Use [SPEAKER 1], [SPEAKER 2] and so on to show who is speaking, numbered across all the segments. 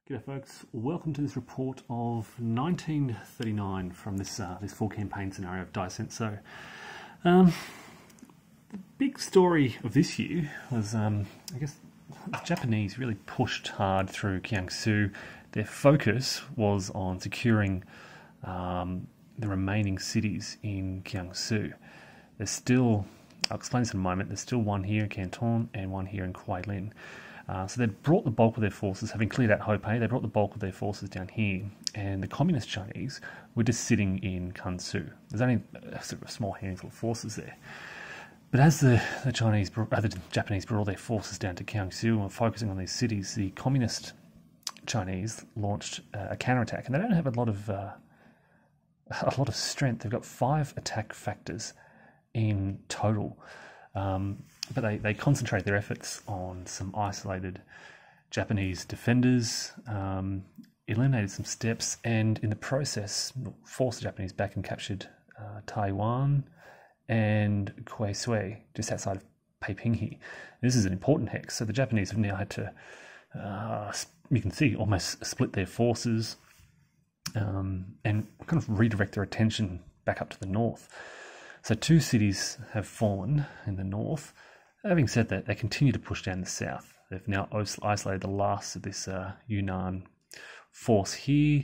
[SPEAKER 1] G'day folks, welcome to this report of 1939 from this full campaign scenario of Dai Senso. The big story of this year was, I guess, the Japanese really pushed hard through Jiangsu. Their focus was on securing the remaining cities in Jiangsu. There's still, I'll explain this in a moment, there's still one here in Canton and one here in Guilin. So they brought the bulk of their forces, having cleared out Hopei, they brought the bulk of their forces down here, and the Communist Chinese were just sitting in Kansu. There's only sort of a small handful of forces there. But as the Japanese brought all their forces down to Jiangsu and were focusing on these cities, the Communist Chinese launched a counterattack, and they don't have a lot of strength. They've got 5 attack factors in total. But they concentrate their efforts on some isolated Japanese defenders, eliminated some steps, and in the process forced the Japanese back and captured Taiwan and Kuei, just outside of Peiping. This is an important hex, so the Japanese have now had to, you can see, almost split their forces and kind of redirect their attention back up to the north. So 2 cities have fallen in the north. Having said that, they continue to push down the south. They've now isolated the last of this Yunnan force here.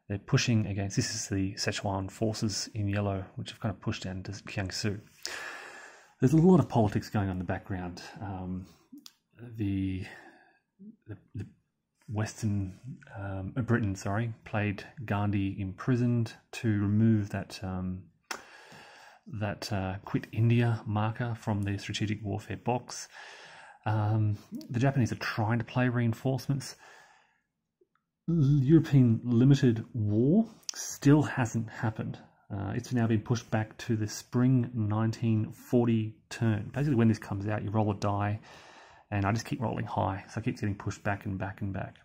[SPEAKER 1] They're pushing against, this is the Sichuan forces in yellow, which have kind of pushed down to Jiangsu. There's a lot of politics going on in the background. The Western Britain, played Gandhi imprisoned to remove that quit India marker from their strategic warfare box. The Japanese are trying to play reinforcements. European limited war still hasn't happened. It's now been pushed back to the spring 1940 turn. Basically, when this comes out, you roll a die, and I just keep rolling high, so it keeps getting pushed back and back and back.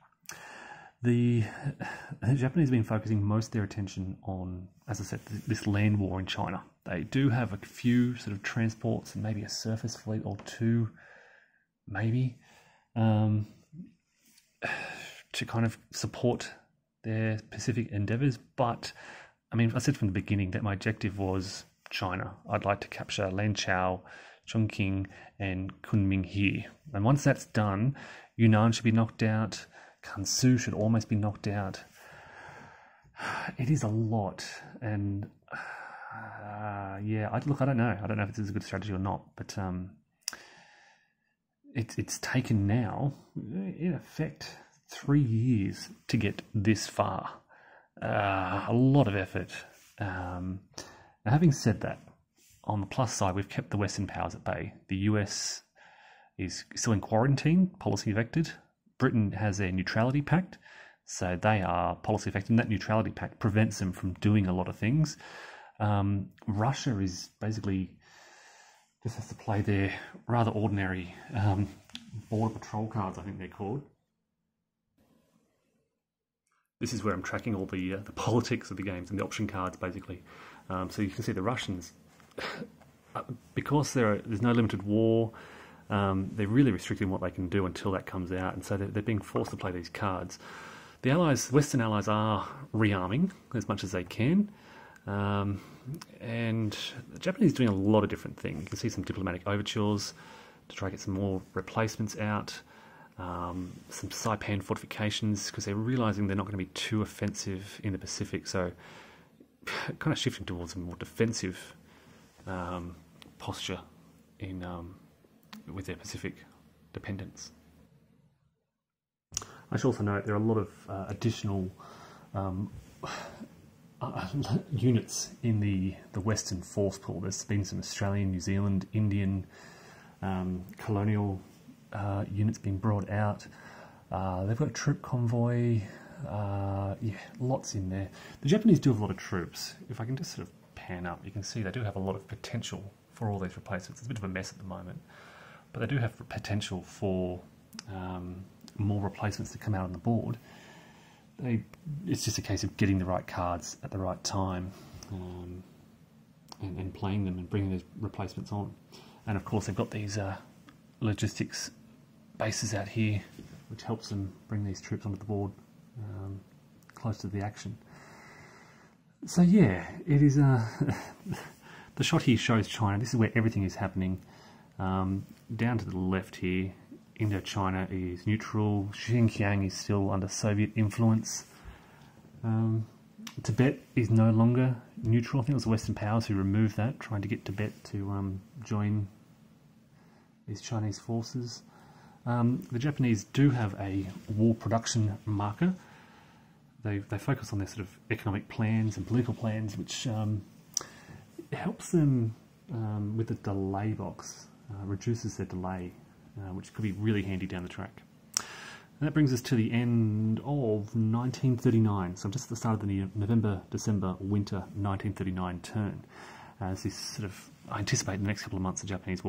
[SPEAKER 1] The Japanese have been focusing most of their attention on, as I said, this land war in China. They do have a few sort of transports and maybe a surface fleet or 2, maybe, to kind of support their Pacific endeavours. But, I mean, I said from the beginning that my objective was China. I'd like to capture Lanzhou, Chongqing, and Kunming here. And once that's done, Yunnan should be knocked out. Kansu should almost be knocked out. It is a lot, and yeah, I don't know. I don't know if this is a good strategy or not, but it's taken now, in effect, 3 years to get this far. A lot of effort. Now, having said that, on the plus side, we've kept the Western powers at bay. The US is still in quarantine, policy vectored. Britain has their neutrality pact, so they are policy effective, and that neutrality pact prevents them from doing a lot of things. Russia is basically just has to play their rather ordinary border patrol cards, I think they're called. This is where I'm tracking all the politics of the games and the option cards, basically. So you can see the Russians, because there's no limited war. They're really restricting what they can do until that comes out, and so they're being forced to play these cards. The Allies, Western Allies, are rearming as much as they can, and the Japanese are doing a lot of different things. You can see some diplomatic overtures to try to get some more replacements out, some Saipan fortifications, because they're realising they're not going to be too offensive in the Pacific, so kind of shifting towards a more defensive posture in with their Pacific dependence. I should also note there are a lot of additional units in the Western force pool. There's been some Australian, New Zealand, Indian, colonial units being brought out. They've got a troop convoy, yeah, lots in there. The Japanese do have a lot of troops. If I can just sort of pan up, you can see they do have a lot of potential for all these replacements. It's a bit of a mess at the moment, but they do have potential for more replacements to come out on the board. It's just a case of getting the right cards at the right time and playing them and bringing those replacements on. And of course they've got these logistics bases out here, which helps them bring these troops onto the board close to the action. So yeah, it is. The shot here shows China. This is where everything is happening. Down to the left here, Indochina is neutral. Xinjiang is still under Soviet influence. Tibet is no longer neutral. I think it was the Western powers who removed that, trying to get Tibet to join these Chinese forces. The Japanese do have a war production marker. They focus on their sort of economic plans and political plans, which helps them with the delay box, reduces their delay, which could be really handy down the track. And that brings us to the end of 1939, so just at the start of the November-December winter 1939 turn. As this sort of, I anticipate in the next couple of months the Japanese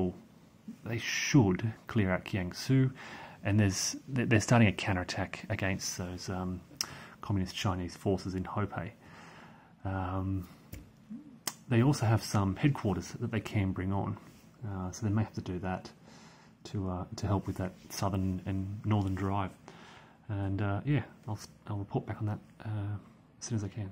[SPEAKER 1] they should clear out Jiangsu, and they're starting a counterattack against those communist Chinese forces in Hopei. They also have some headquarters that they can bring on, so they may have to do that to help with that southern and northern drive. And yeah, I'll report back on that as soon as I can.